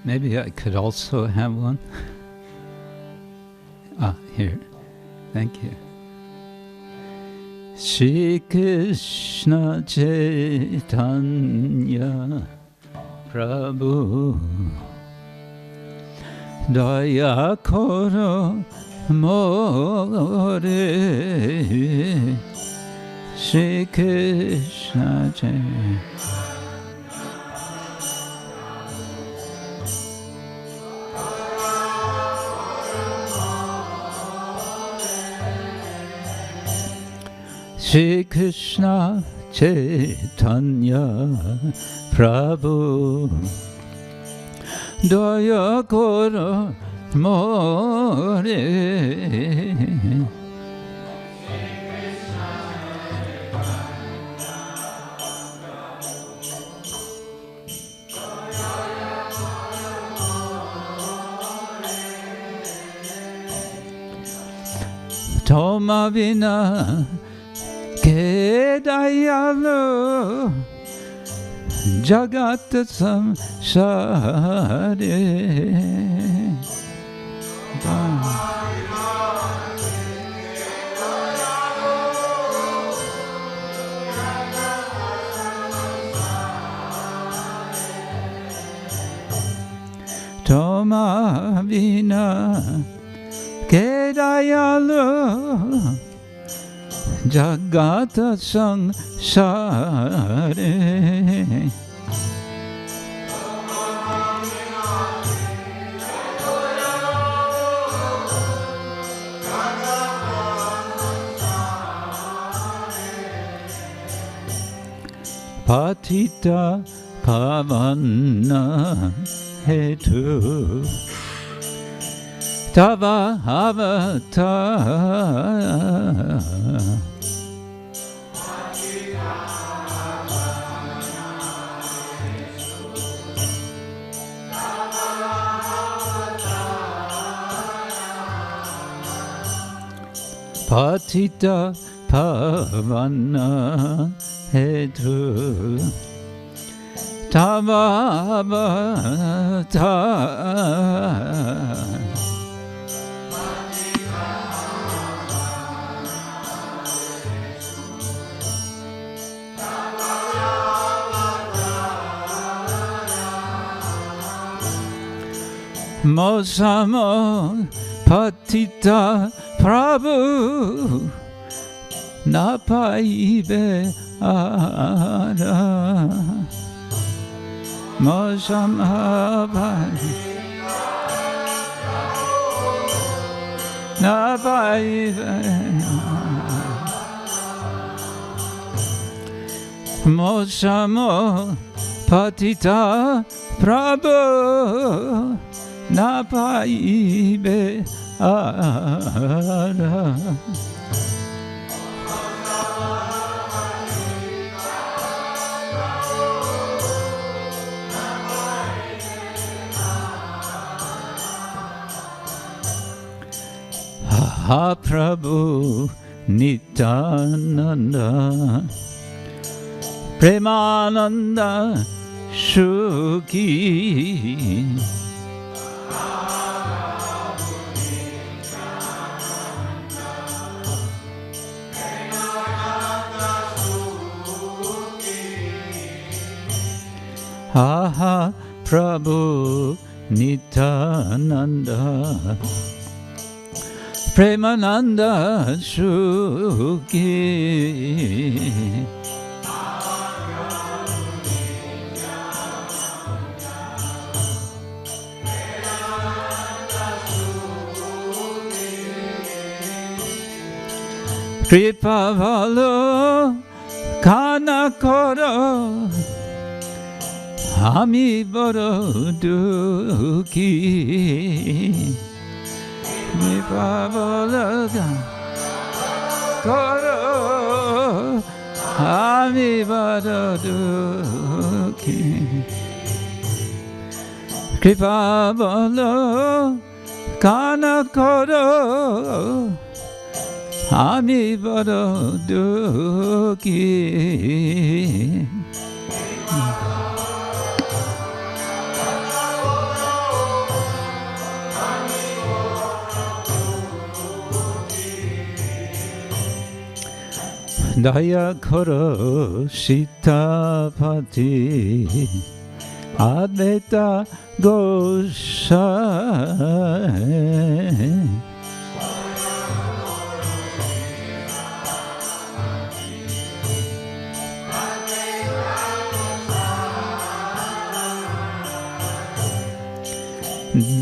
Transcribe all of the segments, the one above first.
Maybe I could also have one. Here. Thank you. Shri Krishna Chaitanya Prabhu Daya Koro More Shri Krishna Chaitanya Shri Krishna Chaitanya Prabhu Daya Koro More Toma Vina Kedayalu Jagat Samsare Toma Vina Kedayalu Jagata Saṅsāre Patita Pavana Hetu Tava Avatar Patita Pavana Hetu Tava Avatar Mosamo Patita Prabhu Napaibe Ara Mosamabhai Napaibe Mosamo Patita Prabhu Napaibe Ara Ha Prabhu Nityananda Premananda Shuki Ha Prabhu Nityananda Premananda Shuki Kripavalo Kanakoro Ami Boro Duki Kripavalo Kanakoro Ami Boro Duki Kripavalo Kanakoro Ami Boro Duki Daya koro sitapati advaita gosha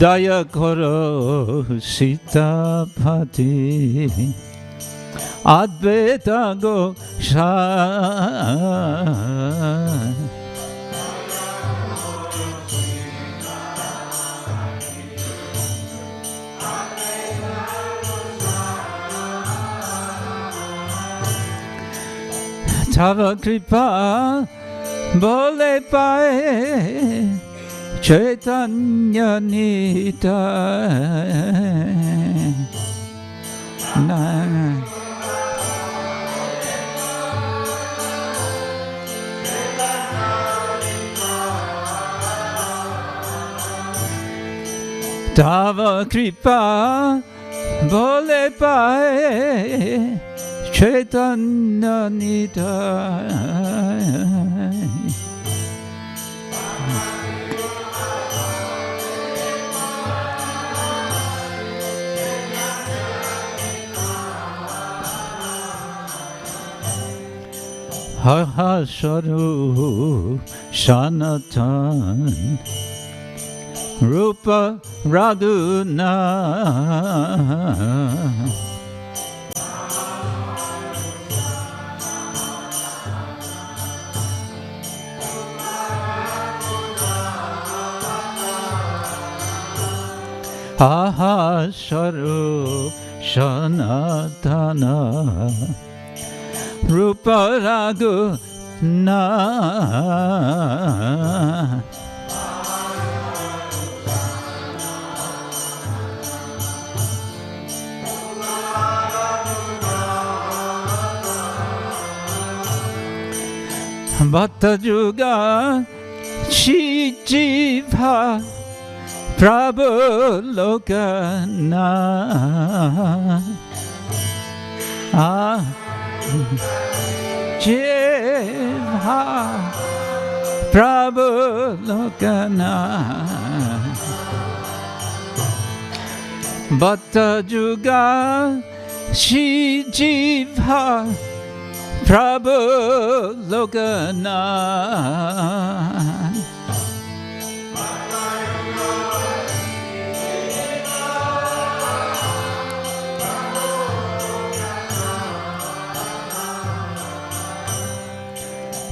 Daya koro sitapati advaita gosha Tava kripa bole pae Chaitanya-charitamrita Tava kripa bole pae Chaitanya-charitamrita Ha Saru Sanatan Rupa Raghunātha Ha Saru Sanatana Rupa Raghunātha Bhatta Juga Shijiva Prabhu Lokana Jiva Prabhu Lokana Bhatta Juga Shijiva Prabhu Lokana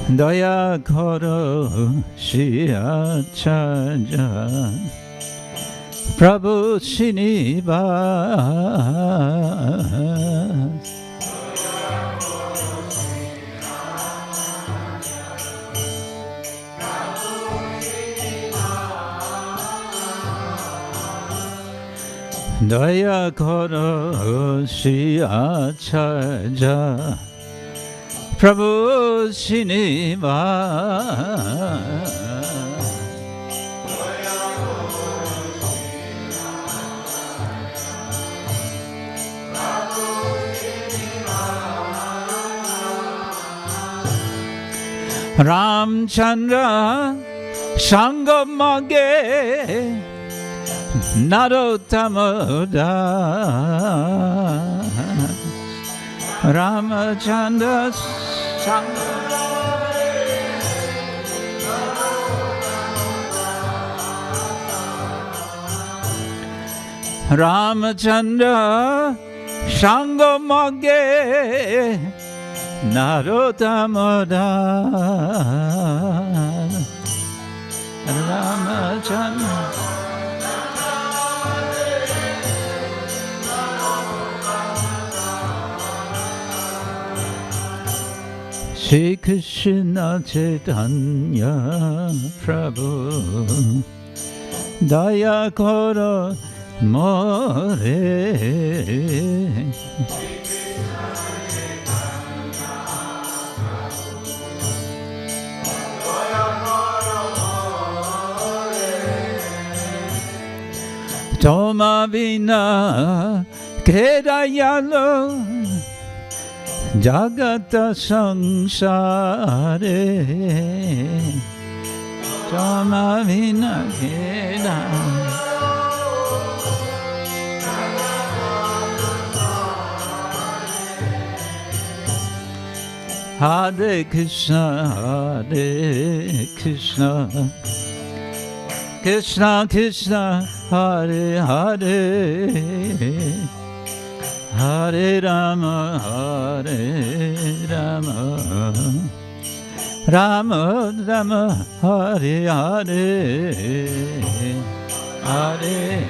Daya koro shiacharya Prabhu Srinivas Daya koro shiacharya Prabhu Srinivas Ramchandra Sangamage Narottamada Ramachandra Ramachandra Sangamage Narottamada Ramachandra Shri Krishna Chaitanya Prabhu Daya koro mare Toma vina kedayalo Jagata samsare Jama vinagena Hare Krishna, Krishna Krishna, Hare Hare, Hare Rama, Rama Rama, Hare Hare, Hare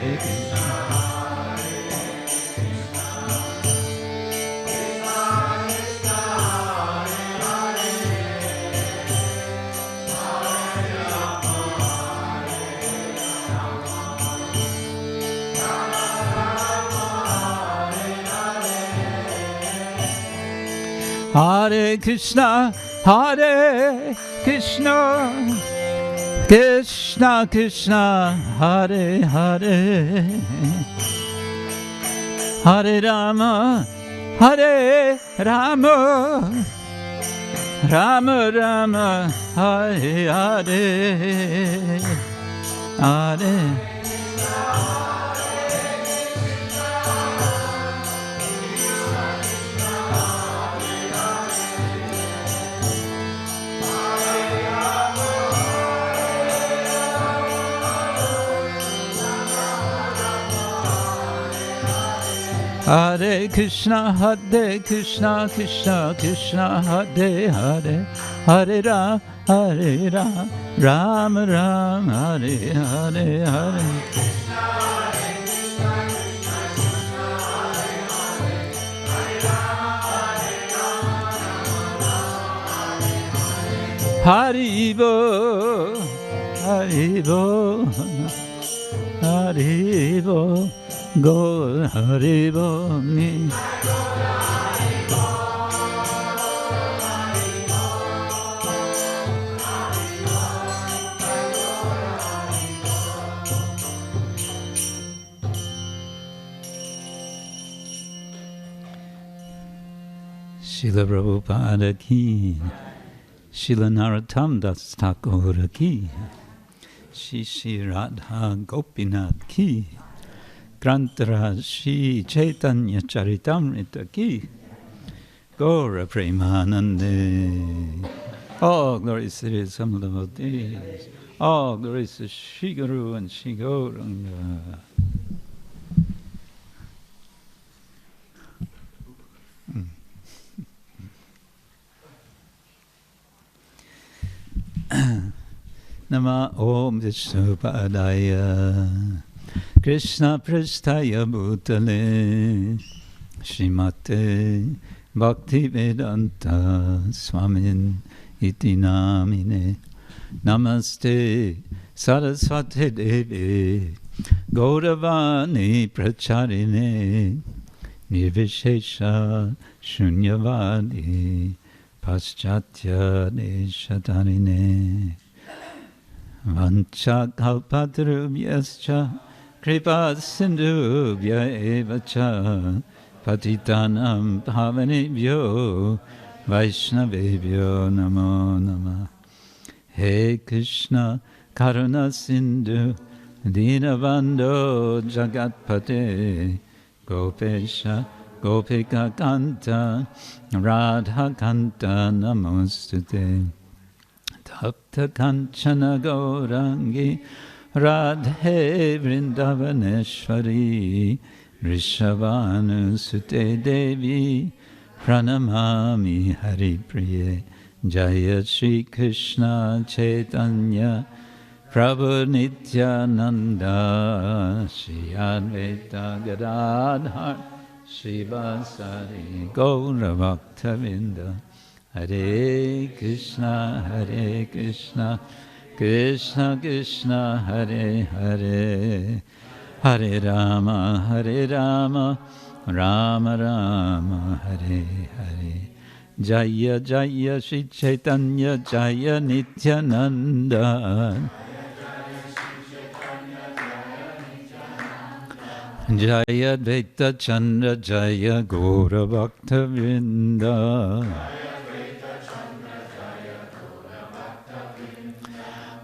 Krishna. Hare Krishna, Krishna Krishna, Hare Hare, Hare Rama, Rama Rama, Hare Hare, Hare. Hare Krishna, Krishna Krishna, Hare Hare, Hare Ram, Ram Ram, Hare Hare, Hare. Haribo, Haribo, Haribo. Go Haribo me. Srila Prabhupada ki, Srila Narottam Das Thakur ki, Shri Radha Gopinath ki, Grantara Shri Chaitanya-charitamrita ki, Gaura Premanande. All glories to the Sum devotees. All glories to Shri Guru and Shri Gauranga. Nama Om Vishnupadaya Krishna Prasthaya Bhutale Srimate Bhaktivedanta Swamin Iti Namine Namaste Saraswati Devi Gauravani Pracharine Nirvishesha Shunyavadi Paschatya Deshatarine Vancha kalpatarubhyascha kripa sindhubhya evacha patitanam pavanebhyo vaishnavebhyo namo namah. He Krishna karuna sindhu dinabandho jagatpate gopesha gopika kanta radha kanta namostute. Tapta Kanchana Gaurangi Radhe Vrindavaneshwari Rishabhanu Sute Devi Pranamami Haripriye Jaya Shri Krishna Chaitanya Prabhu Nityananda Shri Advaita Gadadhar Shivasari Gaura Bhaktavinda Hare Krishna, Krishna Krishna, Hare Hare, Hare Rama, Rama Rama, Hare Hare. Jaya Jaya Shri Chaitanya Jaya Nityananda. Jaya Dvaita Chandra Jaya Gaura Bhakta Vrinda.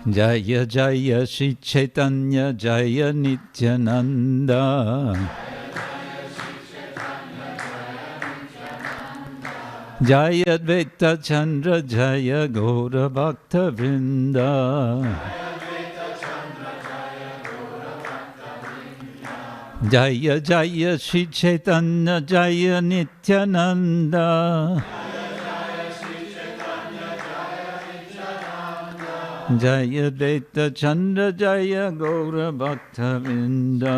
Jaya Jaya Shri Chaitanya Jaya Nityananda. Jaya Dvaita Chandra Jaya Gaura Bhakta Vrinda. Jaya Jaya Shri Chaitanya Jaya Nityananda. Jaya Dvaita Chandra Jaya Gaura Bhakta Vrinda.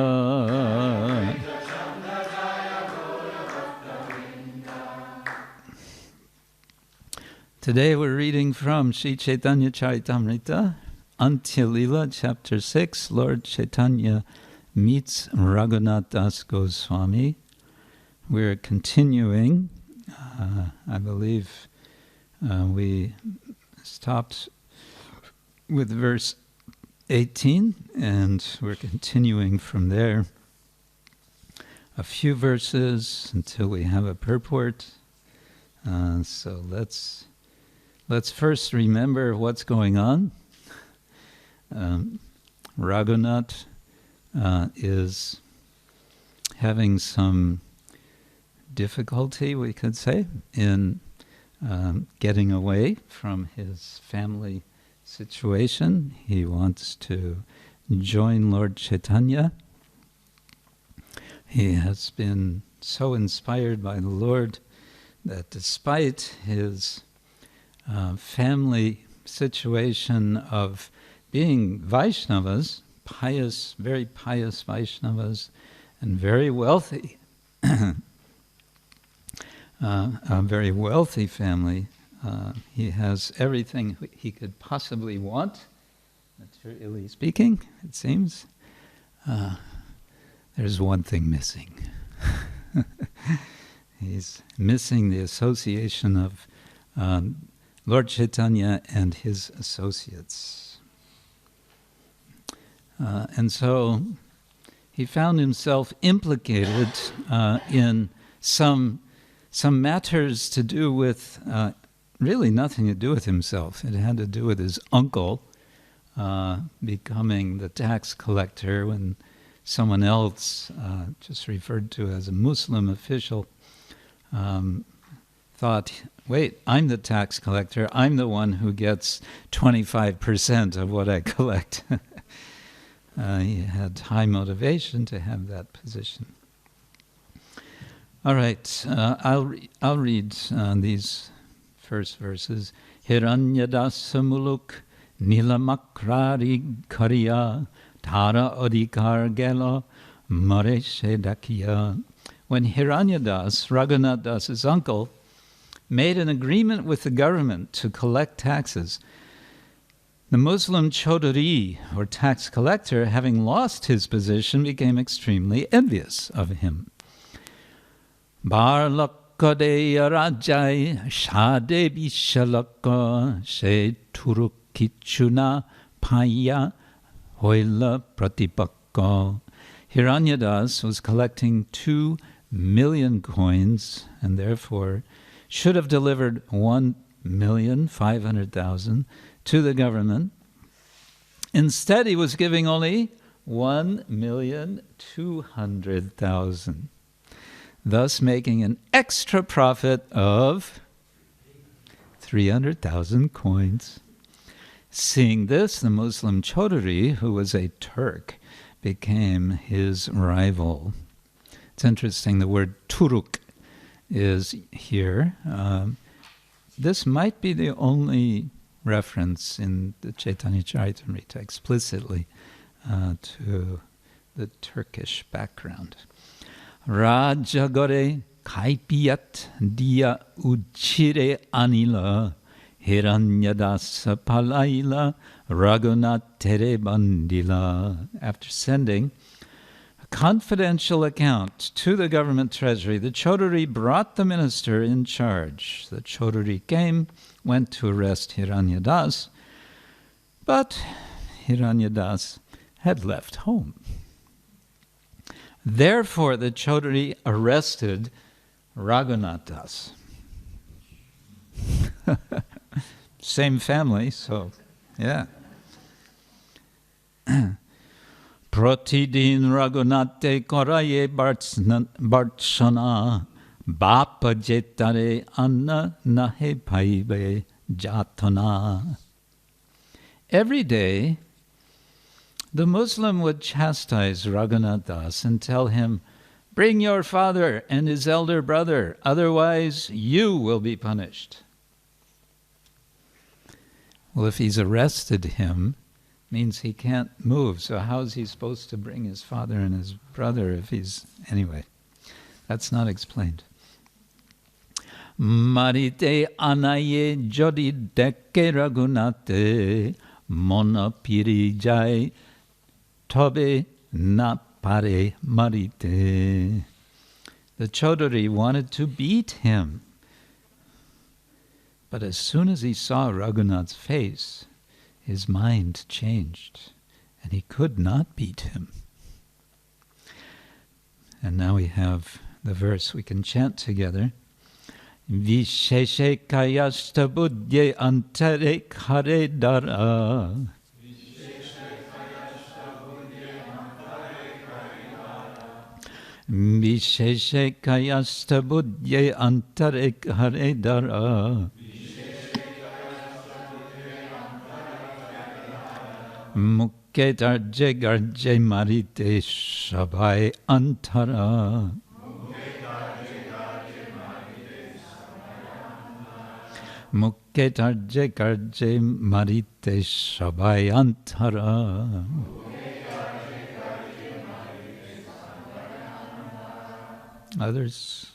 Today we're reading from Sri Chaitanya-charitamrita, Antya-lila, chapter 6, Lord Chaitanya meets Raghunātha Gosvāmī. We're continuing. I believe we stopped with verse 18, and we're continuing from there. A few verses until we have a purport. So let's first remember what's going on. Raghunātha is having some difficulty, we could say, in getting away from his family situation. He wants to join Lord Chaitanya. He has been so inspired by the Lord that despite his family situation of being Vaishnavas, pious, very pious Vaishnavas, and very wealthy, a very wealthy family. He has everything he could possibly want, materially speaking, it seems. There's one thing missing. He's missing the association of Lord Chaitanya and his associates. And so he found himself implicated in some matters to do with really nothing to do with himself. It had to do with his uncle becoming the tax collector when someone else, just referred to as a Muslim official, thought, wait, I'm the tax collector. I'm the one who gets 25% of what I collect. He had high motivation to have that position. All right, I'll read these first verses. Hiraṇya-dāsa muluka, nila makrari kariyā, tāra adhikāra gela, mare dekhiyā. When hiraṇya-dāsa, Raghunātha's uncle, made an agreement with the government to collect taxes, the Muslim caudhurī, or tax collector, having lost his position, became extremely envious of him. Bāra lakṣa deya rājāya, sādhe biśa lakṣa, turuk kichu pāñā, haila pratipakṣa. hiraṇya-dāsa was collecting 2 million coins, and therefore should have delivered 1,500,000 to the government. Instead, he was giving only 1,200,000, thus making an extra profit of 300,000 coins. Seeing this, the Muslim caudhurī, who was a Turk, became his rival. It's interesting, the word turuk is here. This might be the only reference in the Chaitanya-charitamrita explicitly to the Turkish background. Rājāya kaipiyat deya uchire anila, hiraṇya-dāsa pālayila, Raghunātha bandila. After sending a confidential account to the government treasury, the caudhurī brought the minister in charge. The caudhurī came, went to arrest hiraṇya-dāsa, but hiraṇya-dāsa had left home. Therefore, the Chaudhurī arrested Raghunātha. Same family, so yeah. Pratidin Raghunātha kariyā bhartsana bāpa jetare anna nahe paibe jatana. Every day, the Muslim would chastise Raghunātha and tell him, "Bring your father and his elder brother, otherwise you will be punished." Well, if he's arrested him, means he can't move. So how is he supposed to bring his father and his brother if he's... Anyway, that's not explained. Marite anaye jodi dekke Raghunātha mona piri jai tobe na pare marite. The Chaudhurī wanted to beat him. But as soon as he saw Raghunāth's face, his mind changed, and he could not beat him. And now we have the verse we can chant together. Visheshe kayashta buddhye antare kare dara. Visheshe kayashta buddhye antare kare dara. Mukke darje garje marite shabai antara. Mukke darje garje marite shabai antara. Others?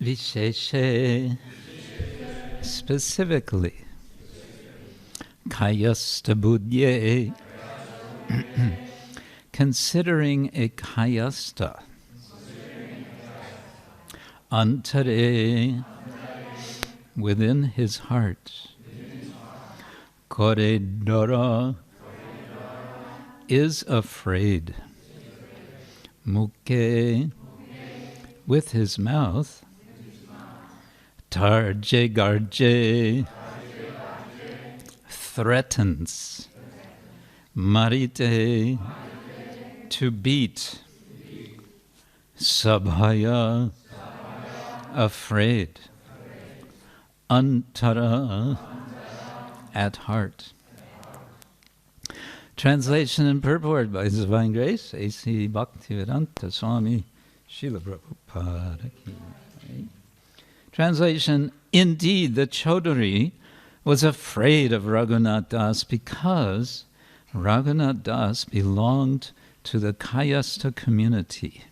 Visheshe, specifically, kayasta buddhye, considering a kayasta, antare, within his heart, koridara, is afraid, muke, with his mouth, tarje garje, threatens, marite, to beat, sabhaya, afraid, antara, at heart. Translation and purport by His Divine Grace, A.C. Bhaktivedanta Swami, Srila Prabhupada. Translation: indeed, the Chaudhurī was afraid of Raghunātha because Raghunātha belonged to the Kayasta community.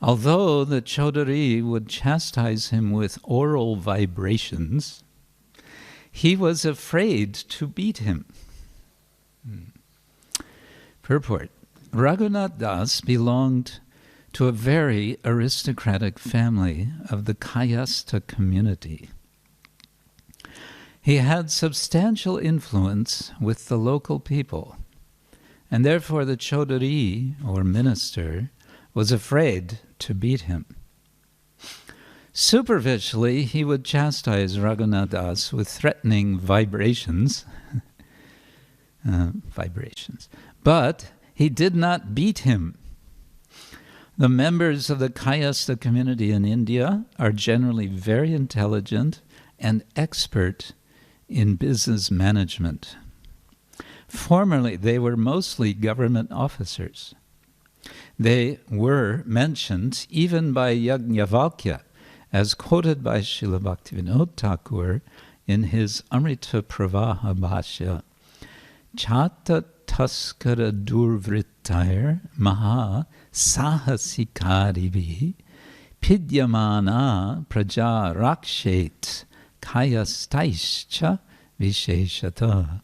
Although the Chaudhurī would chastise him with oral vibrations, he was afraid to beat him. Purport: Raghunātha belonged to a very aristocratic family of the Kayastha community. He had substantial influence with the local people, and therefore the caudhurī, or minister, was afraid to beat him. Superficially, he would chastise Raghunātha with threatening vibrations, but he did not beat him. The members of the Kayastha community in India are generally very intelligent and expert in business management. Formerly, they were mostly government officers. They were mentioned even by Yajnavalkya, as quoted by Srila Bhaktivinoda Thakur in his Amrita Pravaha Bhashya, Chata Taskara Durvrittair Maha Sahasikarivi Pidyamana Praja Rakshet Kayastaischa Visheshata.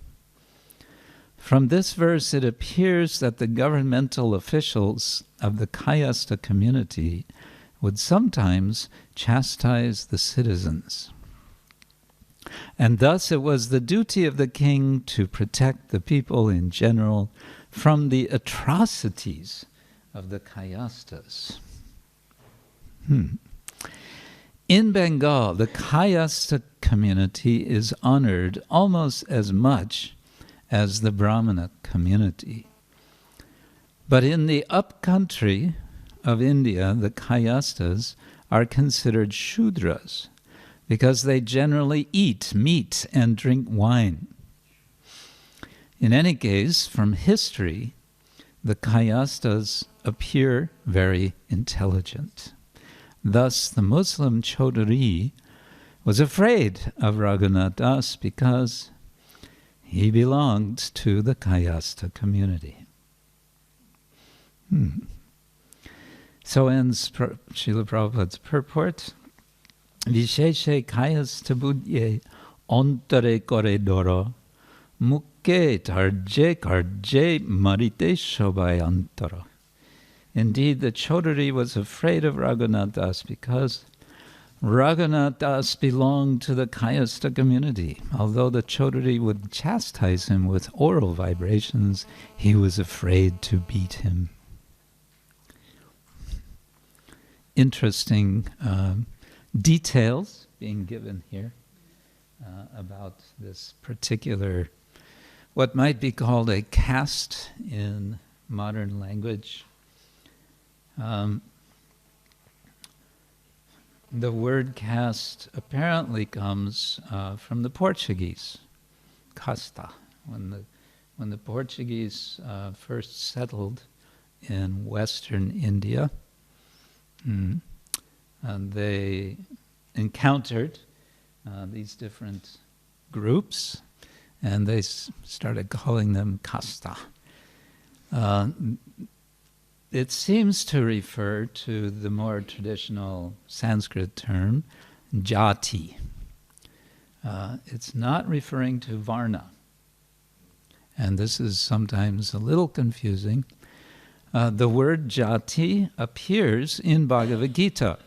From this verse it appears that the governmental officials of the Kayastha community would sometimes chastise the citizens. And thus it was the duty of the king to protect the people in general from the atrocities of the Kayasthas. In Bengal, the Kayastha community is honored almost as much as the Brahmana community. But in the upcountry of India, the Kayasthas are considered Shudras because they generally eat meat and drink wine. In any case, from history, the Kayasthas appear very intelligent. Thus, the Muslim caudhurī was afraid of Raghunātha because he belonged to the Kayastha community. So ends Srila Prabhupada's purport. Visheshe Kayastha buddhye ontare kore doro mukke tarje karje marite shobai antara. Indeed, the caudhurī was afraid of Raghunātha because Raghunātha belonged to the Kayastha community. Although the caudhurī would chastise him with oral vibrations, he was afraid to beat him. Interesting details being given here about this particular, what might be called a caste in modern language. The word caste apparently comes from the Portuguese, casta. When the Portuguese first settled in Western India, and they encountered these different groups, and they started calling them casta. It seems to refer to the more traditional Sanskrit term, jati. It's not referring to varna. And this is sometimes a little confusing. The word jati appears in Bhagavad Gita.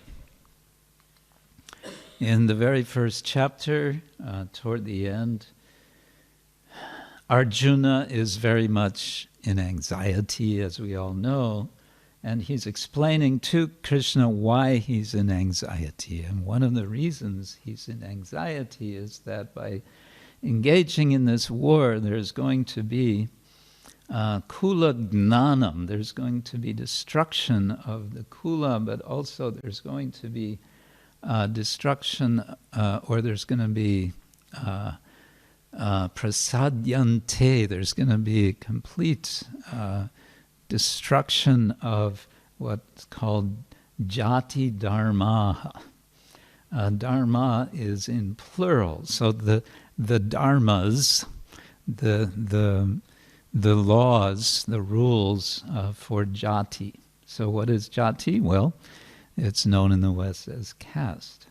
In the very first chapter, toward the end, Arjuna is very much in anxiety, as we all know, and he's explaining to Krishna why he's in anxiety. And one of the reasons he's in anxiety is that by engaging in this war, there's going to be kula gnanam, there's going to be destruction of the kula, but also there's going to be destruction, or there's going to be prasadyante, there's going to be complete destruction of what's called jati dharma. Dharma is in plural, so the dharmas, the laws, the rules for jati. So what is jati? Well, it's known in the West as caste.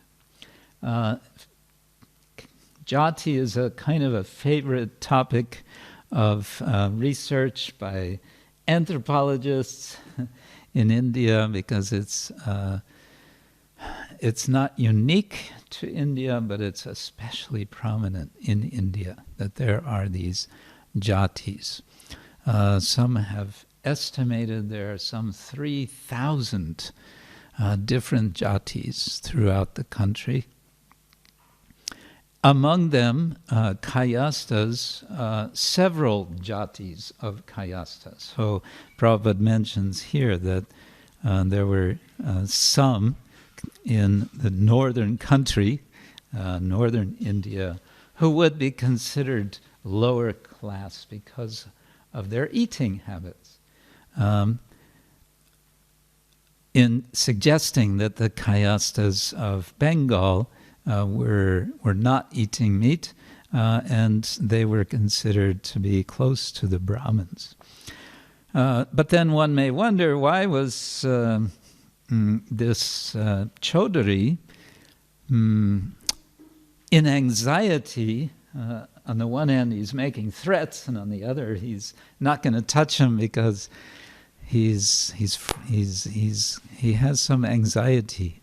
Jati is a kind of a favorite topic of research by anthropologists in India because it's not unique to India, but it's especially prominent in India that there are these jatis. Some have estimated there are some 3,000 different jatis throughout the country. Among them, kayastas, several jatis of kayastas. So Prabhupada mentions here that there were some in the northern country, northern India, who would be considered lower class because of their eating habits. In suggesting that the kayastas of Bengal were not eating meat, and they were considered to be close to the Brahmins. But then one may wonder, why was this caudhurī in anxiety? On the one hand, he's making threats, and on the other, he's not going to touch him because he has some anxiety.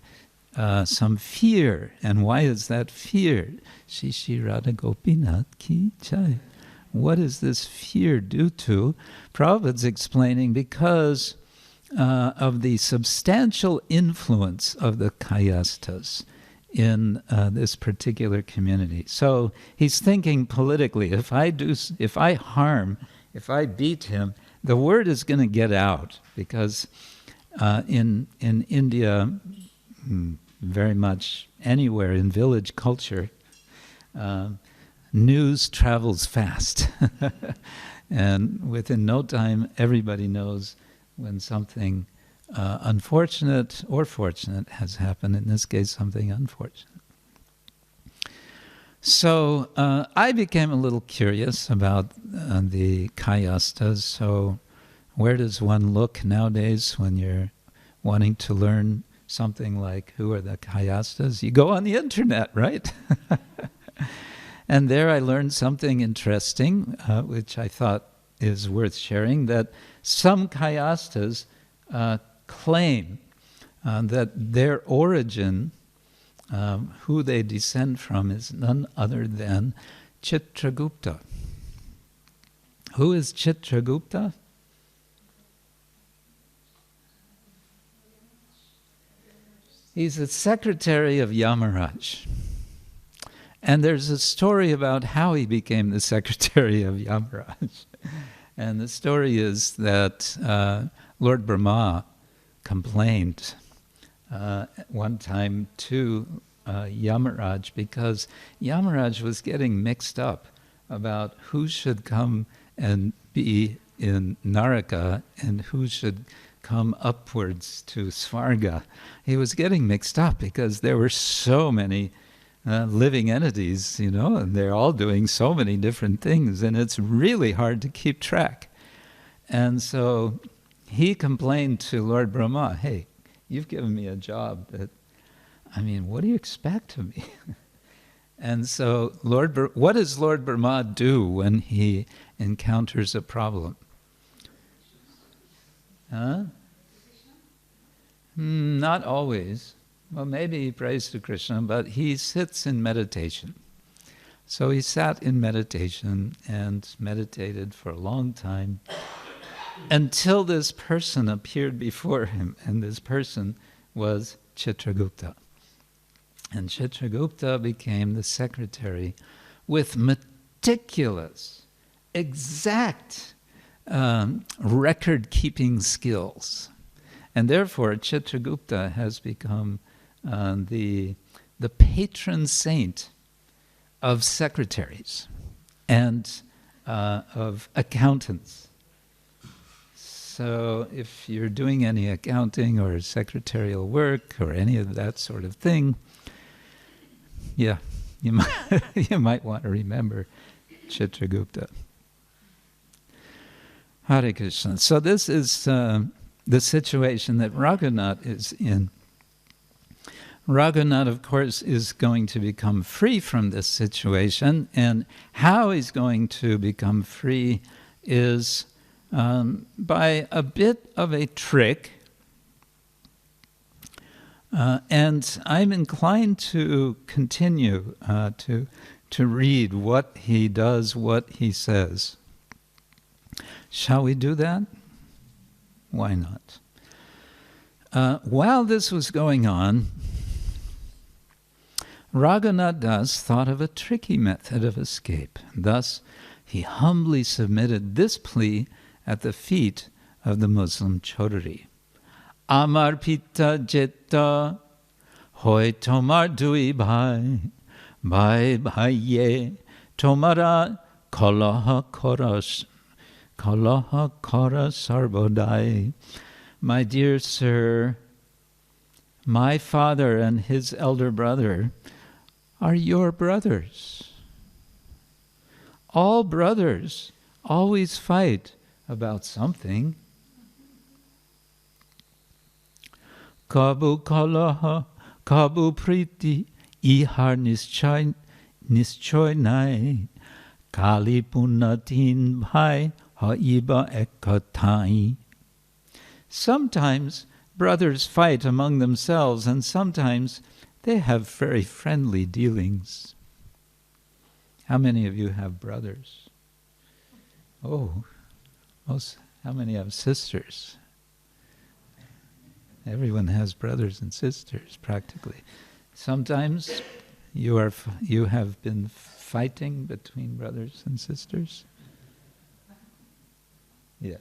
Some fear. And why is that fear? Shishi Radha Gopinath ki jai. What is this fear due to? Prabhupada's explaining because of the substantial influence of the kayastas in this particular community. So he's thinking politically, if I beat him, the word is going to get out, because in India, very much anywhere in village culture, news travels fast. And within no time, everybody knows when something unfortunate or fortunate has happened. In this case, something unfortunate. So I became a little curious about the kayastas. So where does one look nowadays when you're wanting to learn something like who are the kayastas? You go on the internet, right? And there I learned something interesting, which I thought is worth sharing, that some kayastas claim that their origin, who they descend from, is none other than Chitragupta. Who is Chitragupta? He's the secretary of Yamaraj. And there's a story about how he became the secretary of Yamaraj. And the story is that Lord Brahma complained one time to Yamaraj, because Yamaraj was getting mixed up about who should come and be in Naraka and who should come upwards to Svarga. He was getting mixed up because there were so many living entities, and they're all doing so many different things, and it's really hard to keep track. And so he complained to Lord Brahma, hey, you've given me a job that, what do you expect of me? And so what does Lord Brahma do when he encounters a problem? Not always. Well, maybe he prays to Krishna, but he sits in meditation. So he sat in meditation and meditated for a long time until this person appeared before him, and this person was Chitragupta. And Chitragupta became the secretary with meticulous, exact record-keeping skills. And therefore, Chitragupta has become the patron saint of secretaries and of accountants. So if you're doing any accounting or secretarial work or any of that sort of thing, you might want to remember Chitragupta. Hare Krishna. So this is the situation that Raghunātha is in. Raghunātha, of course, is going to become free from this situation, and how he's going to become free is by a bit of a trick And I'm inclined to continue to read what he does, what he says. Shall we do that? Why not? While this was going on, Raghunātha thought of a tricky method of escape. Thus, he humbly submitted this plea at the feet of the Muslim caudhurī. Amar pita jeta hoy tomar dui bhai bhaiye tomara kalaha koras sarbodai. My dear sir, my father and his elder brother are your brothers. All brothers always fight about something. Kabu kalaha, kabu priti, ihar nischoy nai, kali punatin bhai haiba ekatai. Sometimes brothers fight among themselves, and sometimes they have very friendly dealings. How many of you have brothers? Oh, how many have sisters? Everyone has brothers and sisters, practically. Sometimes you have been fighting between brothers and sisters. Yeah.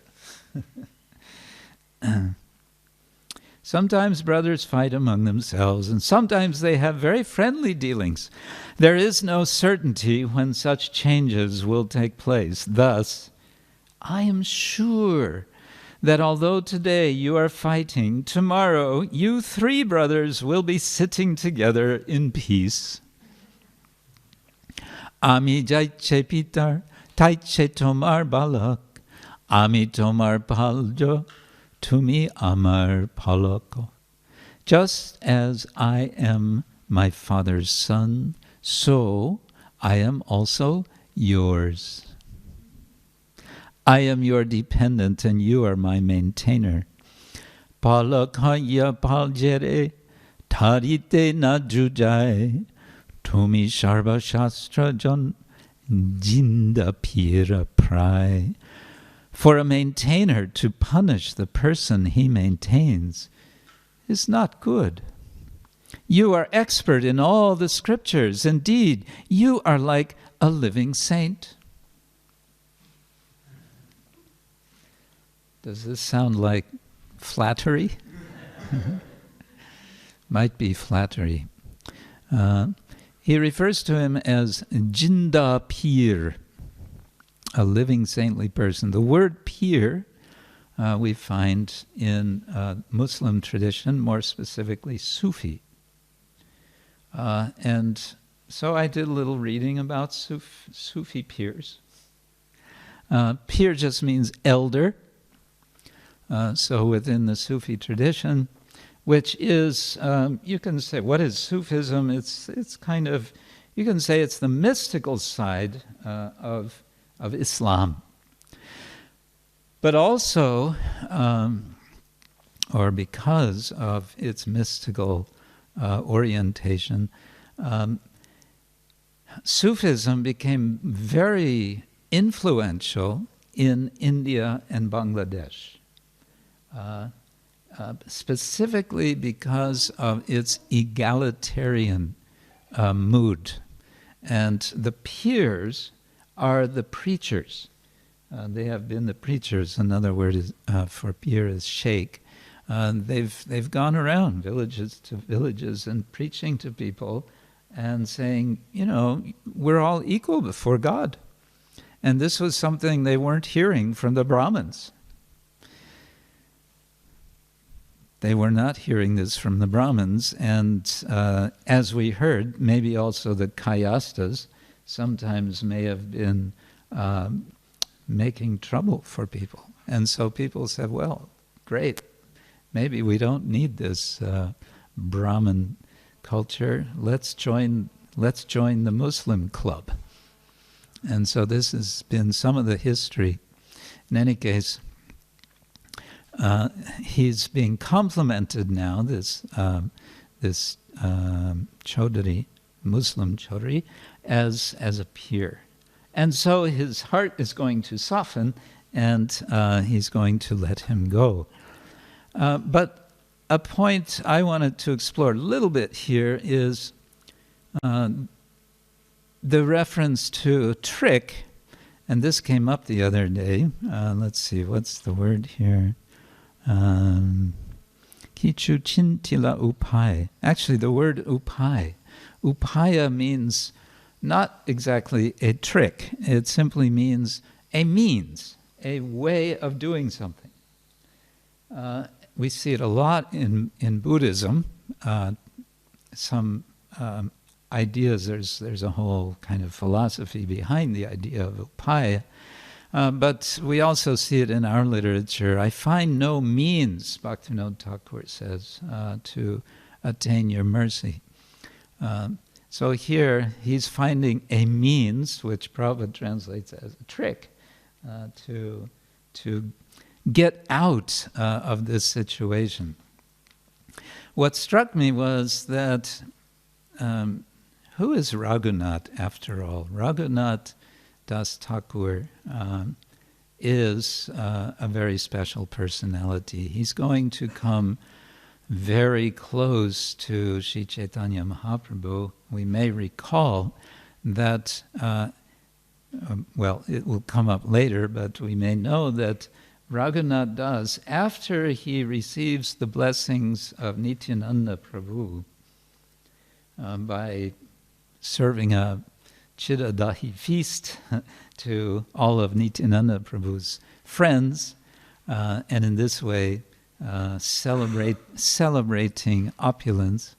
Sometimes brothers fight among themselves, and sometimes they have very friendly dealings. There is no certainty when such changes will take place. Thus, I am sure that although today you are fighting, tomorrow you three brothers will be sitting together in peace. Ami jaiche pitar, taiche tomar balak, ami tomar paljo, tumi amar palako. Just as I am my father's son, so I am also yours. I am your dependent and you are my maintainer. Palakaya paljere, tarite na jujai, tumi sharva shastra jan, jinda pira prai. For a maintainer to punish the person he maintains is not good. You are expert in all the scriptures. Indeed, you are like a living saint. Does this sound like flattery? Might be flattery. He refers to him as jinda pir, a living saintly person. The word pir we find in Muslim tradition, more specifically Sufi. And so I did a little reading about Sufi pirs. Pir just means elder. So within the Sufi tradition, which is, you can say, what is Sufism? It's kind of, you can say it's the mystical side of Islam. But also, or because of its mystical orientation, Sufism became very influential in India and Bangladesh. Specifically because of its egalitarian mood. And the pirs are the preachers. They have been the preachers. Another word is, for pir is sheikh. They've gone around villages to villages and preaching to people and saying, you know, we're all equal before God. And this was something they weren't hearing from the Brahmins. They were not hearing this from the Brahmins, and as we heard, maybe also the kayastas sometimes may have been making trouble for people. And so people said, well, great, maybe we don't need this Brahmin culture. Let's join the Muslim club. And so this has been some of the history. In any case, he's being complimented now, this this caudhurī, Muslim caudhurī, as a peer. And so his heart is going to soften, and he's going to let him go. But a point I wanted to explore a little bit here is the reference to trick, and this came up the other day. Let's see, what's the word here? Kichu chintila upai. Actually, the word upai. Upaya means not exactly a trick. It simply means a means, a way of doing something. We see it a lot in Buddhism. Some ideas, there's a whole kind of philosophy behind the idea of upaya, but we also see it in our literature. I find no means, Bhaktivinoda Thakur says, to attain your mercy. So here he's finding a means, which Prabhupada translates as a trick, to get out of this situation. What struck me was that who is Raghunātha after all? Raghunātha Das Thakur is a very special personality. He's going to come very close to Sri Chaitanya Mahaprabhu. We may recall that, well, it will come up later, but we may know that Raghunātha Das, after he receives the blessings of Nityananda Prabhu by serving a Chidadahi feast to all of Nityananda Prabhu's friends, and in this way celebrating opulence,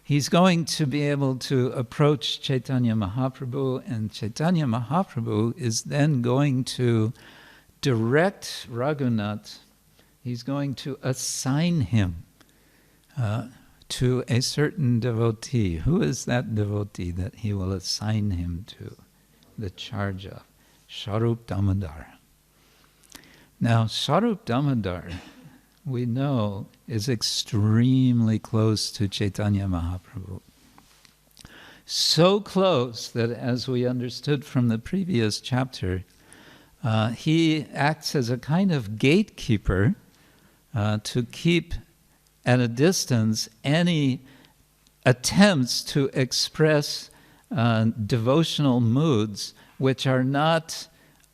he's going to be able to approach Chaitanya Mahaprabhu, and Chaitanya Mahaprabhu is then going to direct Raghunātha. He's going to assign him to a certain devotee. Who is that devotee that he will assign him to? The charge of Swarup Damodar. Now, Swarup Damodar, we know, is extremely close to Chaitanya Mahaprabhu. So close that, as we understood from the previous chapter, he acts as a kind of gatekeeper to keep at a distance any attempts to express devotional moods which are not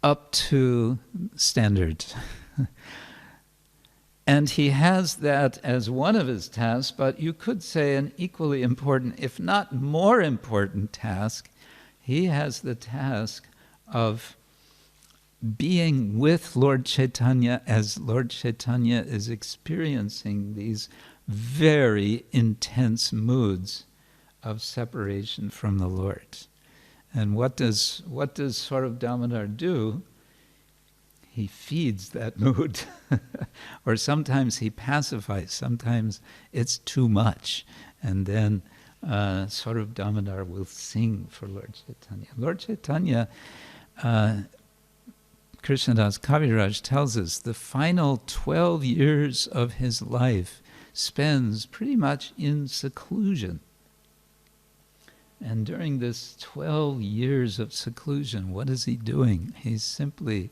up to standards. And he has that as one of his tasks, but you could say an equally important, if not more important task. He has the task of being with Lord Chaitanya as Lord Chaitanya is experiencing these very intense moods of separation from the Lord. And what does Swarup Damodar do? He feeds that mood. Or sometimes he pacifies, sometimes it's too much. And then Swarup Damodar will sing for Lord Chaitanya. Lord Chaitanya, Krishnadas Kaviraj tells us, the final 12 years of his life spends pretty much in seclusion. And during this 12 years of seclusion, what is he doing? He's simply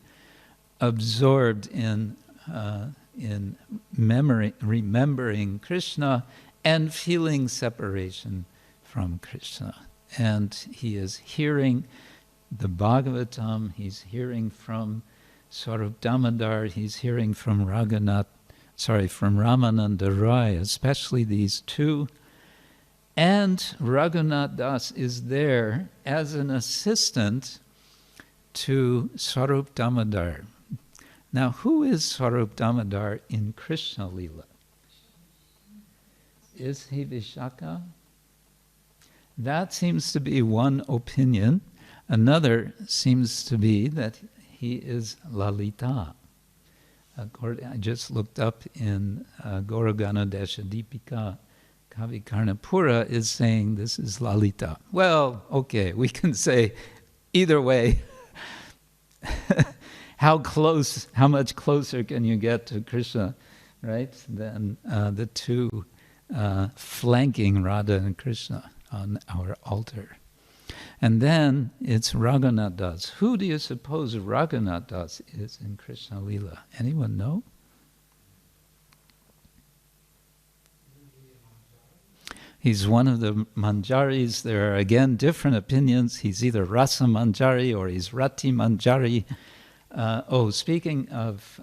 absorbed in memory, remembering Krishna and feeling separation from Krishna. And he is hearing the Bhagavatam, he's hearing from Swarup Damodar, he's hearing from Ramananda Rai, especially these two. And Raghunātha Das is there as an assistant to Swarup Damodar. Now, who is Swarup Damodar in Krishna Lila? Is he Vishaka? That seems to be one opinion. Another seems to be that he is Lalita. I just looked up in Gauragana Desha Deepika, Kavi Karnapura is saying this is Lalita. Well, okay, we can say either way. How much closer can you get to Krishna, right, than the two flanking Radha and Krishna on our altar. And then it's Raghunātha. Who do you suppose Raghunātha is in Krishna Lila? Anyone know? He's one of the manjaris. There are again different opinions. He's either rasa manjari or he's rati manjari. Speaking of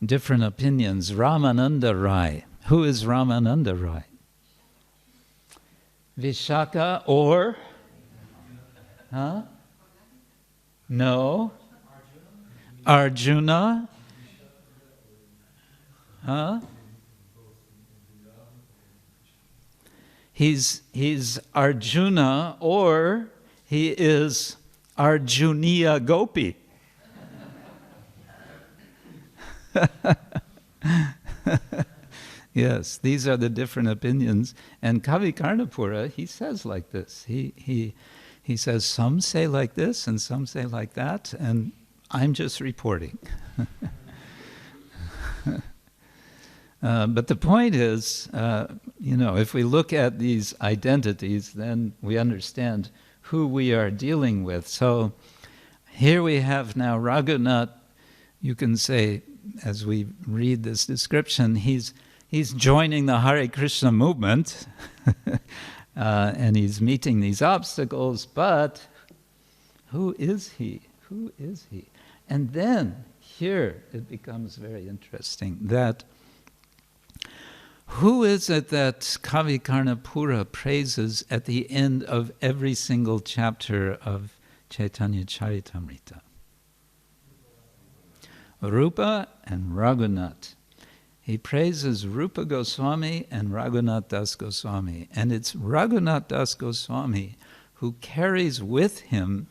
different opinions, Ramananda Rai. Who is Ramananda Rai? Vishaka or? Huh? No. Arjuna? Huh? He's Arjuna, or he is Arjuniya Gopi. Yes, these are the different opinions. And Kavi Karnapura, he says like this. He says some say like this and some say like that, and I'm just reporting. But the point is, if we look at these identities, then we understand who we are dealing with. So here we have now Raghunātha. You can say, as we read this description, he's joining the Hare Krishna movement, and he's meeting these obstacles, but who is he? Who is he? And then here it becomes very interesting that who is it that Kavi Karnapura praises at the end of every single chapter of Chaitanya-charitamrita? Rupa and Raghunātha. He praises Rupa Gosvāmī and Raghunātha Das Gosvāmī. And it's Raghunātha Das Gosvāmī who carries with him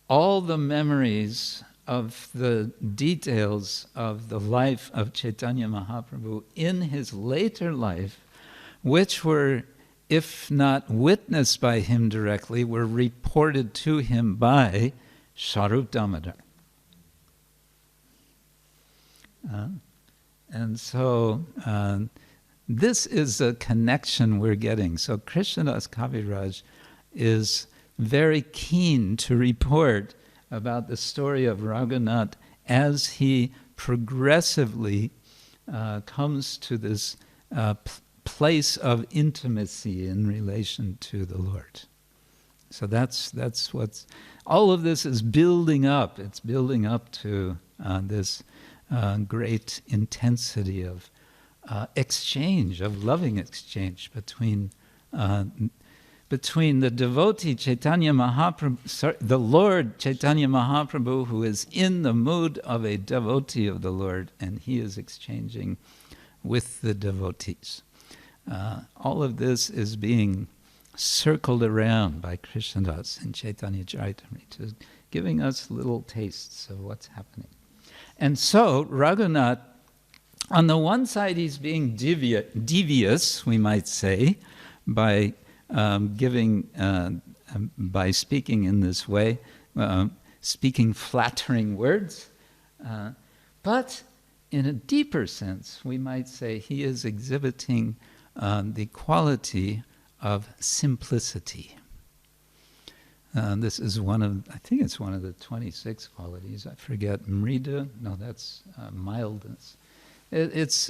all the memories of the details of the life of Chaitanya Mahaprabhu in his later life, which were, if not witnessed by him directly, were reported to him by Swarup Damodar. And so this is a connection we're getting. So Krishnadas Kaviraj is very keen to report about the story of Raghunātha as he progressively comes to this place of intimacy in relation to the Lord. So that's what's, all of this is building up. It's building up to this great intensity of exchange, of loving exchange between the devotee Chaitanya Mahaprabhu, the Lord Chaitanya Mahaprabhu, who is in the mood of a devotee of the Lord, and he is exchanging with the devotees. All of this is being circled around by Krishnadas in Chaitanya-charitamrita, giving us little tastes of what's happening. And so Raghunātha, on the one side, he's being devious, we might say, by by speaking in this way, speaking flattering words. But in a deeper sense, we might say he is exhibiting the quality of simplicity. This is I think it's one of the 26 qualities. I forget. Mrida? No, that's mildness. It's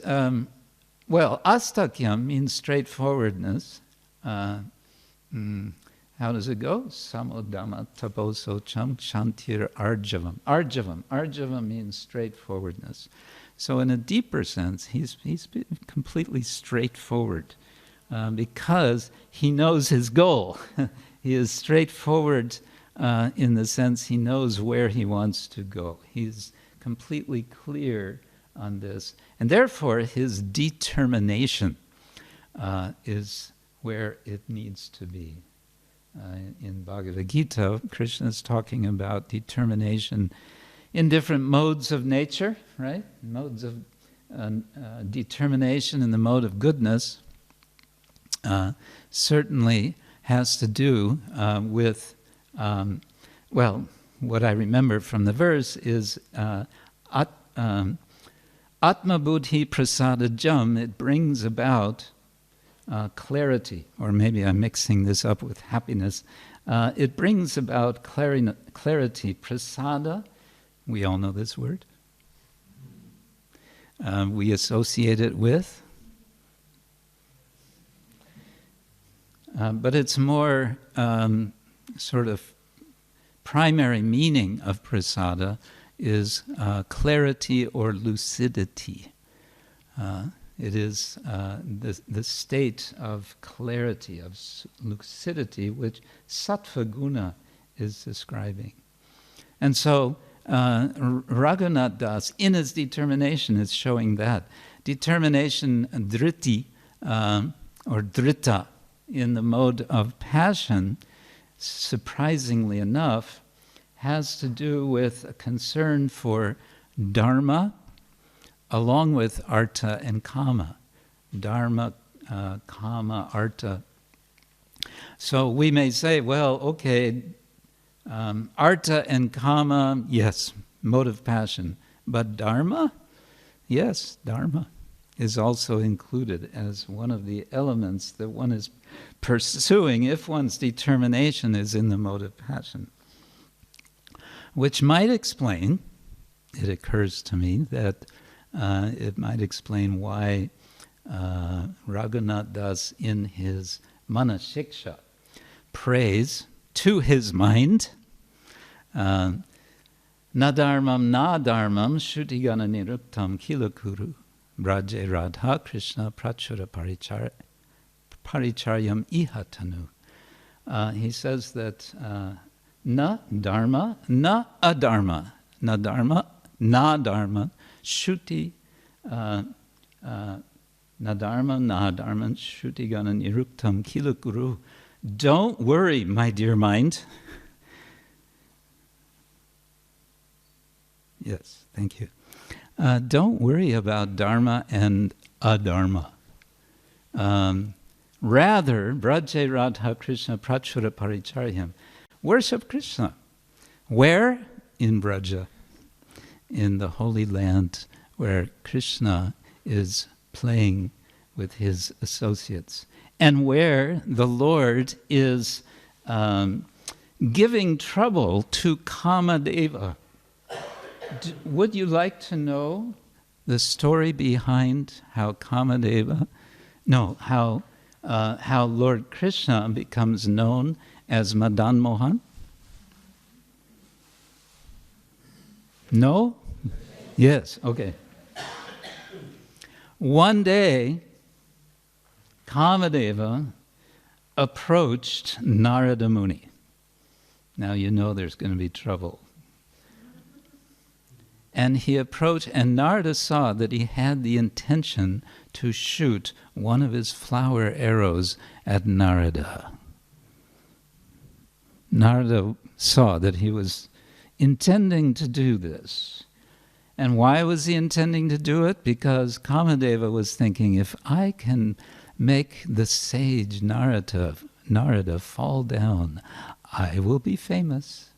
astakyam means straightforwardness. How does it go? Samodama taposocham shantir arjavam. Arjavam means straightforwardness. So in a deeper sense, he's completely straightforward because he knows his goal. He is straightforward in the sense he knows where he wants to go. He's completely clear on this. And therefore, his determination is where it needs to be. In Bhagavad Gita, Krishna is talking about determination in different modes of nature, right? Modes of determination in the mode of goodness certainly has to do with, what I remember from the verse is Atma buddhi prasadajam, it brings about clarity, or maybe I'm mixing this up with happiness. It brings about clarity. Prasada, we all know this word. We associate it with. But its more sort of primary meaning of prasada is clarity or lucidity. It is the state of clarity, of lucidity, which sattva guna is describing. And so Raghunātha, in his determination, is showing that. Determination dhriti, or dhrita, in the mode of passion, surprisingly enough, has to do with a concern for dharma along with artha and kama. Dharma, kama, artha. So we may say, well, okay, artha and kama, yes, mode of passion. But dharma? Yes, dharma is also included as one of the elements that one is pursuing if one's determination is in the mode of passion. Which might explain, it occurs to me, that it might explain why Raghunātha in his manasiksha prays to his mind, na dharmam shutigana niruktam kilakuru braje radha Krishna prachura paricharyam ihatanu. He says that na dharma, na adharma, na dharma, shuti, na dharma, shuti gana niruktam kilakuru. Don't worry, my dear mind. Yes, thank you. Don't worry about dharma and adharma. Rather, braje radha Krishna prachura paricharyam. Worship Krishna. Where? In Braja, in the Holy Land, where Krishna is playing with his associates, and where the Lord is giving trouble to Kamadeva. Would you like to know the story behind how how Lord Krishna becomes known as Madan Mohan? No? Yes, okay. One day, Kamadeva approached Narada Muni. Now you know there's going to be trouble. And he approached, and Narada saw that he had the intention to shoot one of his flower arrows at Narada. Narada saw that he was intending to do this. And why was he intending to do it? Because Kamadeva was thinking, if I can make the sage Narada fall down, I will be famous.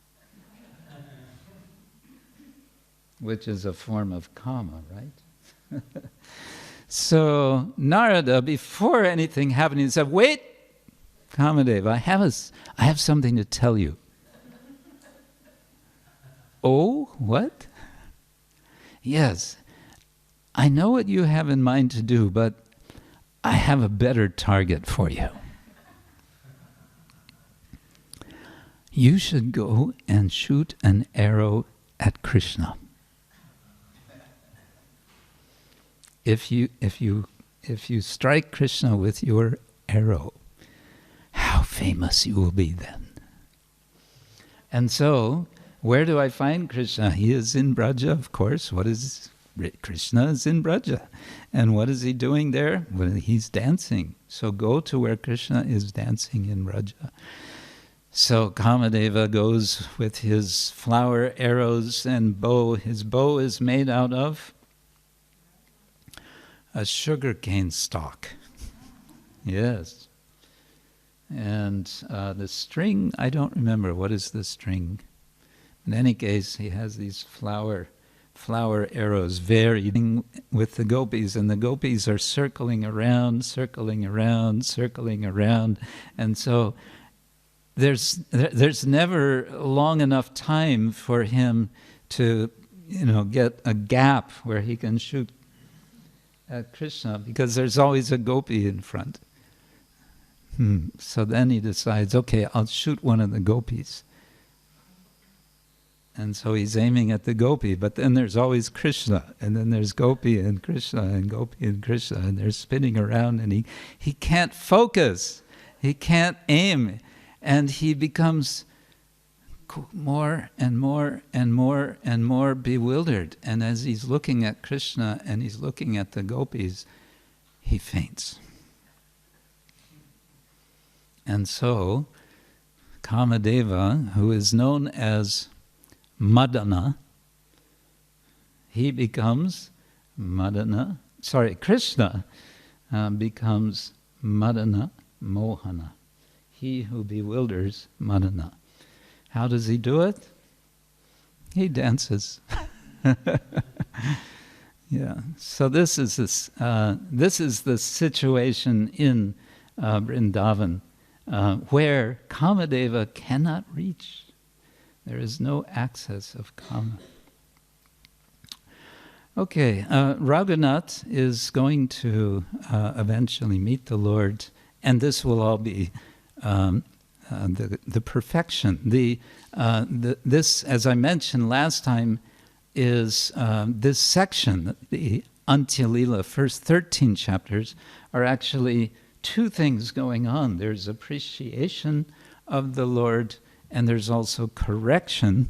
Which is a form of kama, right? So Narada, before anything happened, he said, wait, Kamadeva, I have something to tell you. Oh, what? Yes, I know what you have in mind to do, but I have a better target for you. You should go and shoot an arrow at Krishna. If you strike Krishna with your arrow, how famous you will be then. And so, where do I find Krishna? He is in Braja, of course. Krishna is in Braja. And what is he doing there? Well, he's dancing. So go to where Krishna is dancing in Braja. So Kamadeva goes with his flower arrows and bow. His bow is made out of a sugarcane stalk. Yes. And the string, I don't remember. What is the string? In any case, he has these flower flower arrows, varying with the gopis, and the gopis are circling around, and so there's never long enough time for him to, get a gap where he can shoot at Krishna, because there's always a gopi in front. So then he decides, okay, I'll shoot one of the gopis. And so he's aiming at the gopi, but then there's always Krishna, and then there's gopi and Krishna and gopi and Krishna, and they're spinning around, and he can't focus, he can't aim, and he becomes more and more and more and more bewildered. And as he's looking at Krishna and he's looking at the gopis, he faints. And so Kamadeva, who is known as Madana, he becomes Krishna becomes Madana Mohana, he who bewilders Madana. How does he do it? He dances. Yeah. So this is the situation in Vrindavan, where Kamadeva cannot reach. There is no access of Kama. Okay, Raghunātha is going to eventually meet the Lord, and this will all be the perfection. This, as I mentioned last time, is this section, the Antya-lila, first 13 chapters, are actually two things going on. There's appreciation of the Lord, and there's also correction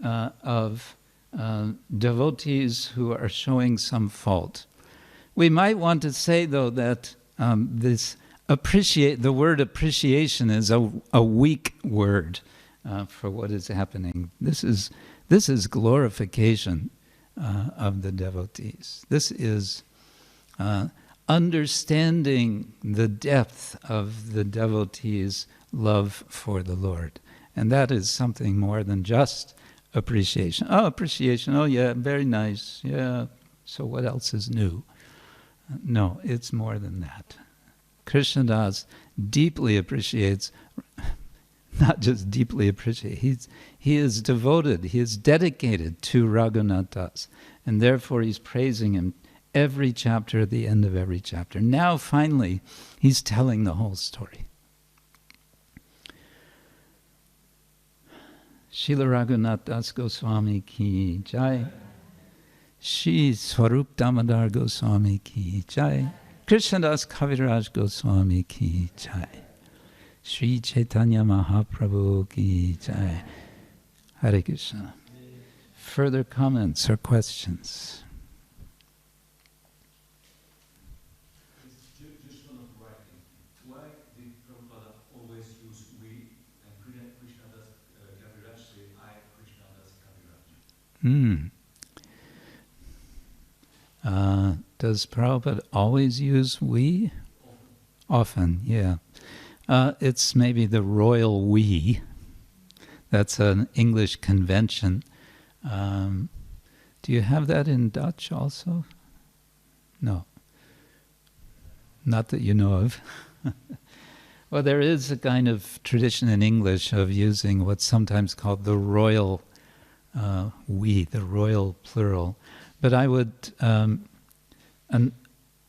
of devotees who are showing some fault. We might want to say, though, that the word appreciation is a weak word for what is happening. This is glorification of the devotees. This is understanding the depth of the devotees' love for the Lord. And that is something more than just appreciation. Oh, appreciation. Oh, yeah, very nice. Yeah, so what else is new? No, it's more than that. Krishna-dāsa deeply appreciates, not just deeply appreciates, he is devoted, he is dedicated to Raghunātha, and therefore he's praising him every chapter, at the end of every chapter. Now, finally, he's telling the whole story. Srila Raghunātha Gosvāmī ki jai. Shri Swarup Damodar Gosvāmī ki jai. Krishnadas Kaviraj Gosvāmī ki jai. Shri Chaitanya Mahaprabhu ki jai. Hare Krishna. Further comments or questions? Just one of writing. Why did Prabhupada always use we and Krishnadas Kaviraj say I, Krishnadas Kaviraj? Does Prabhupada always use we? Often, yeah. It's maybe the royal we. That's an English convention. Do you have that in Dutch also? No. Not that you know of. Well, there is a kind of tradition in English of using what's sometimes called the royal we, the royal plural. But I would, and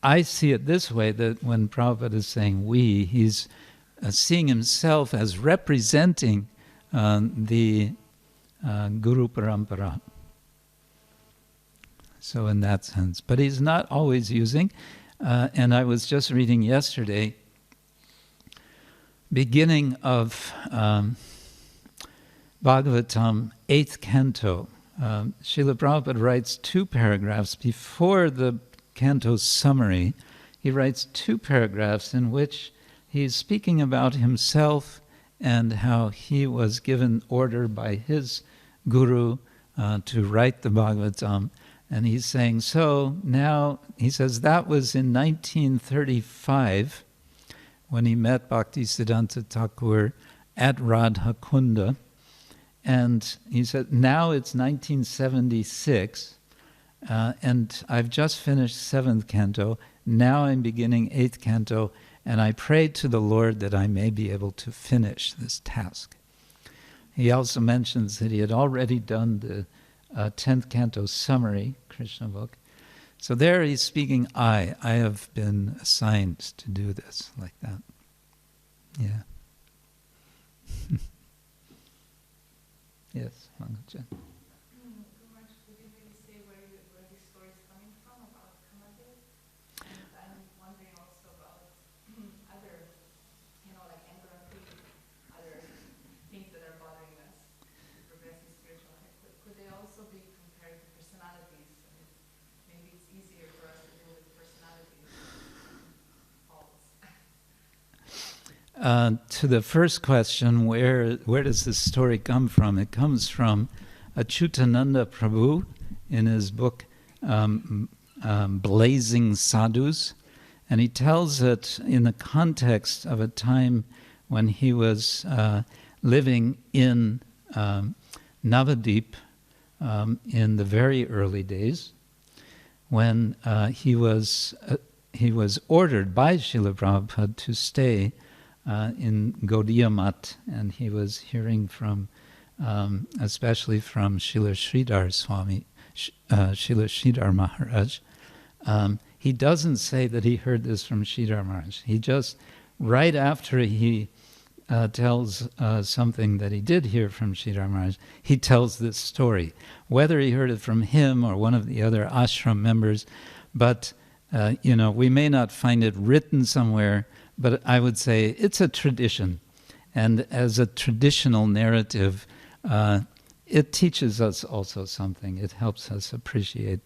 I see it this way, that when Prabhupada is saying we, he's seeing himself as representing the Guru Parampara. So in that sense. But he's not always using, and I was just reading yesterday, beginning of Bhagavatam, 8th canto, Srila Prabhupada writes 2 paragraphs before the canto's summary. He writes 2 paragraphs in which he's speaking about himself and how he was given order by his guru to write the Bhagavatam. And he's saying, so now, he says, that was in 1935 when he met Bhaktisiddhanta Thakur at Radha Kunda. And he said, now it's 1976, And I've just finished 7th canto. Now I'm beginning 8th canto, and I prayed to the Lord that I may be able to finish this task. He also mentions that he had already done the 10th canto summary, Krishna book. So there he's speaking I have been assigned to do this, like that. Yeah. Yes, Mangajan. To the first question, where does this story come from? It comes from Achyutananda Prabhu in his book Blazing Sadhus, and he tells it in the context of a time when he was living in Navadip in the very early days, when he was ordered by Srila Prabhupada to stay in Gaudiya Mat, and he was hearing from, especially from Srila Sridhar Swami, Srila Sridhar Maharaj. He doesn't say that he heard this from Sridhar Maharaj. He just, right after he tells something that he did hear from Sridhar Maharaj, he tells this story. Whether he heard it from him or one of the other ashram members, but we may not find it written somewhere, but I would say it's a tradition. And as a traditional narrative, it teaches us also something. It helps us appreciate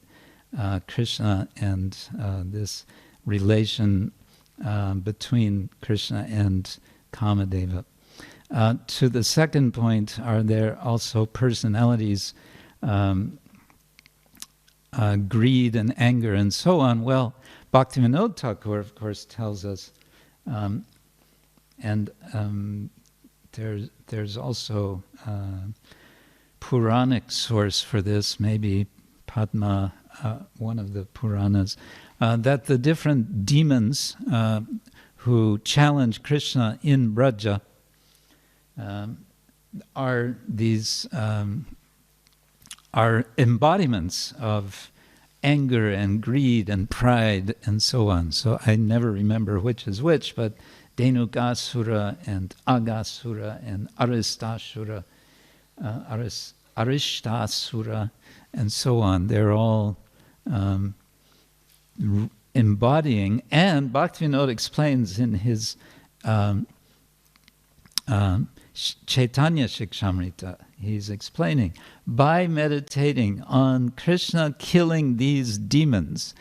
Krishna and this relation between Krishna and Kamadeva. To the second point, are there also personalities, greed and anger and so on? Well, Bhaktivinoda Thakur, of course, tells us, there's also Puranic source for this, maybe Padma, one of the Puranas, that the different demons who challenge Krishna in Braja are these are embodiments of anger and greed and pride and so on. So I never remember which is which, but Dhenukasura and Agasura and Arishtasura and so on. They're all embodying, and Bhaktivinoda explains in his Chaitanya-charitamrita, he's explaining, by meditating on Krishna killing these demons,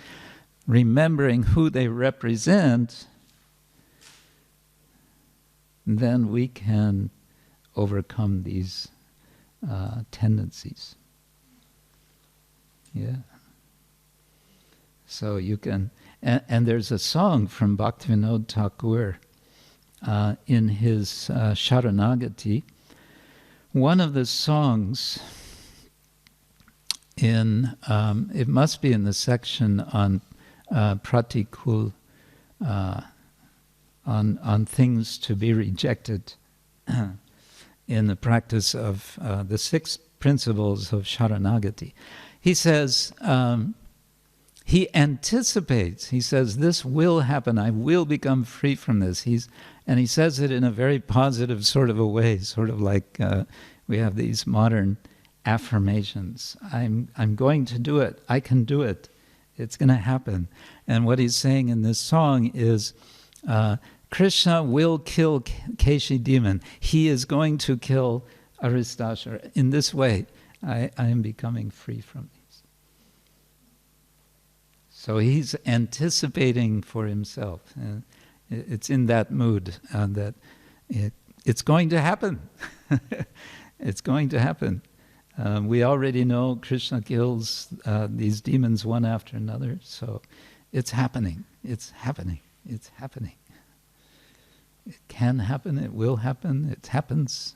remembering who they represent, then we can overcome these tendencies. Yeah. So you can, and there's a song from Bhaktivinoda Thakur in his Sharanagati. One of the songs in, it must be in the section on pratikul, on things to be rejected in the practice of the 6 principles of Sharanagati. He says, he anticipates, he says, this will happen, I will become free from this. And he says it in a very positive sort of a way, sort of like we have these modern affirmations. I'm going to do it, I can do it, it's going to happen. And what he's saying in this song is, Krishna will kill Keshi demon. He is going to kill Aristasura. In this way, I am becoming free from these. So he's anticipating for himself. It's in that mood that it's going to happen. It's going to happen. We already know Krishna kills these demons one after another, so it's happening. It's happening. It's happening. It can happen, it will happen, it happens.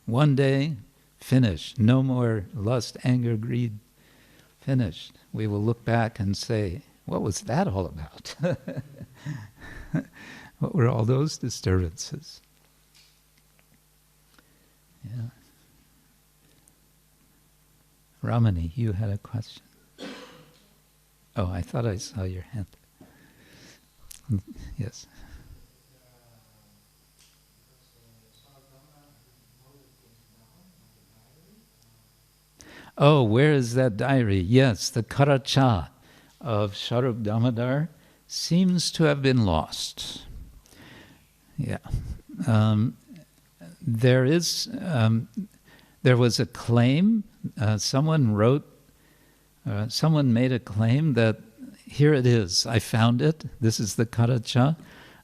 One day, finish. No more lust, anger, greed. finished, we will look back and say, what was that all about? What were all those disturbances? Yeah. Ramani, you had a question. Oh, I thought I saw your hand. Yes. Oh, where is that diary? Yes, the Karacha of Swarup Damodar seems to have been lost. Yeah. There was a claim, someone made a claim that here it is, I found it, this is the Karacha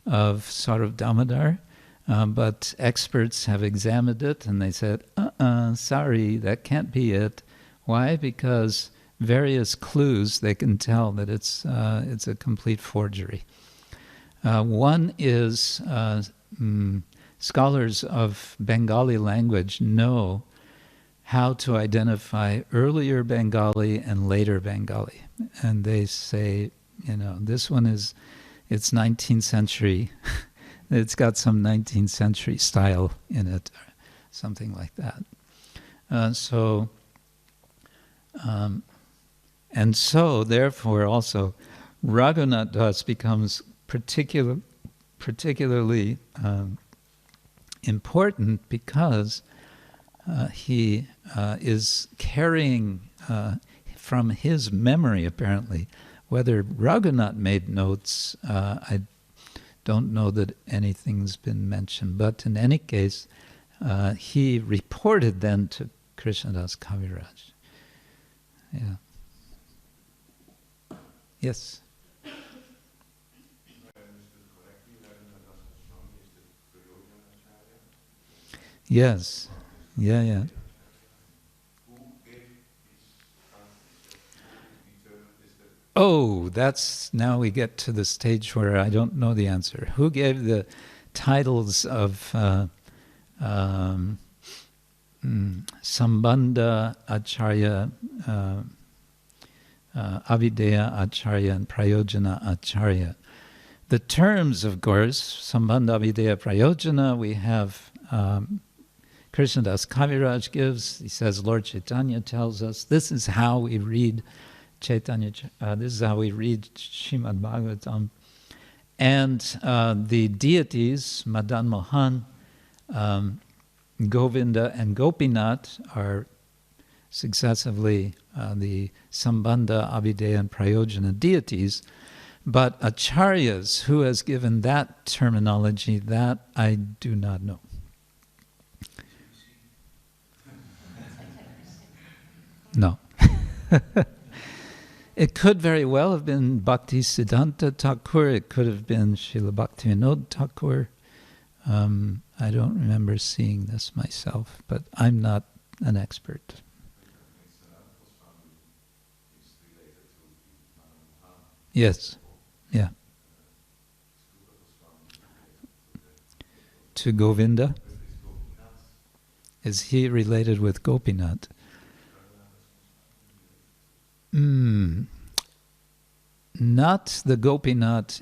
of Swarup Damodar, but experts have examined it and they said, sorry, that can't be it. Why? Because various clues, they can tell that it's a complete forgery. One is scholars of Bengali language know how to identify earlier Bengali and later Bengali. And they say, this one it's 19th century. It's got some 19th century style in it, or something like that. And so, therefore, also, Raghunātha becomes particularly important because he is carrying from his memory, apparently. Whether Raghunātha made notes, I don't know that anything's been mentioned. But in any case, he reported then to Krishnadas Kaviraj. Yeah. Yes. Yes. Yeah. Oh, now we get to the stage where I don't know the answer. Who gave the titles of Sambandha Acharya, Avideya Acharya, and Prayojana Acharya? The terms, of course, Sambandha, Avideya, Prayojana, we have Krishnadas Kaviraj gives. He says, Lord Chaitanya tells us, this is how we read this is how we read Srimad Bhagavatam. And the deities, Madan Mohan, Govinda, and Gopinath are successively the Sambandha, Avideya, and Prayojana deities. But acharyas, who has given that terminology, that I do not know. No. It could very well have been Bhakti Siddhanta Thakur. It could have been Srila Bhaktivinoda Thakur. I don't remember seeing this myself, but I'm not an expert. Yes. Yeah. To Govinda? Is he related with Gopinath? Not the Gopinath,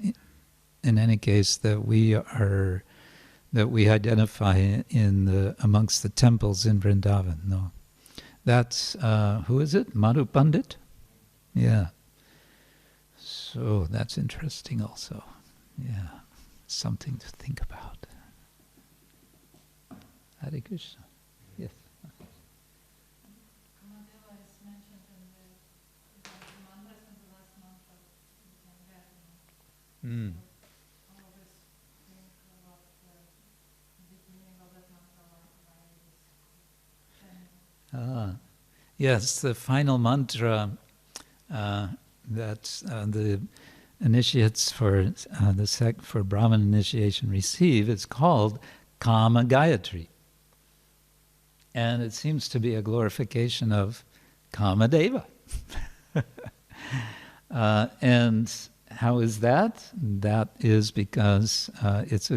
in any case, that we identify amongst the temples in Vrindavan. No, that's who is it? Madhu Pandit? Yeah. So that's interesting, also. Yeah, something to think about. Hare Krishna. Yes. Yes, the final mantra that the initiates for for Brahman initiation receive is called Kama Gayatri, and it seems to be a glorification of Kamadeva. And how is that? That is because it's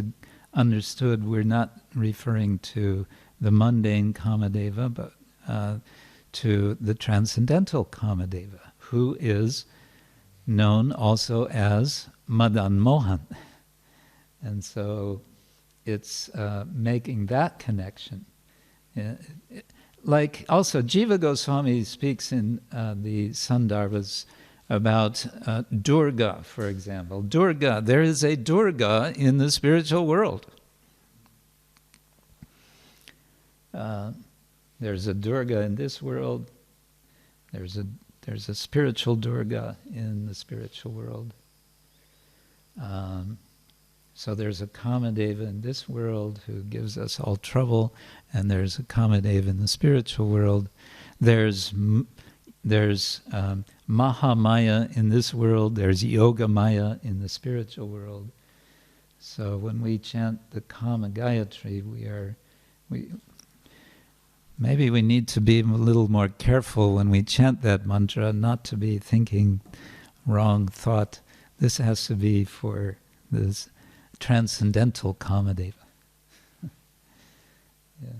understood we're not referring to the mundane Kamadeva, but to the transcendental Kamadeva, who is known also as Madan Mohan. And so it's making that connection. Like also Jiva Gosvāmī speaks in the Sandarbhas about Durga, for example. Durga, there is a Durga in the spiritual world. There's a Durga in this world. There's a spiritual Durga in the spiritual world. So there's a Kamadeva in this world who gives us all trouble, and there's a Kamadeva in the spiritual world. There's Mahamaya in this world. There's Yoga Maya in the spiritual world. So when we chant the Kama Gayatri, maybe we need to be a little more careful when we chant that mantra, not to be thinking wrong thought. This has to be for this transcendental Kamadeva. Yeah.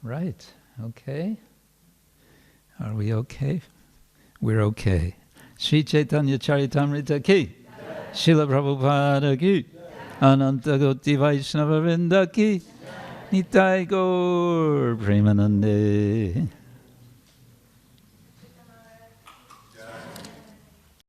Right. Okay. Are we okay? We're okay. Sri Chaitanya-charitamrita ki. Srila Prabhupada ki. Ananta Koti Vaishnava Vrinda ki. Nitai Gaur Premanande.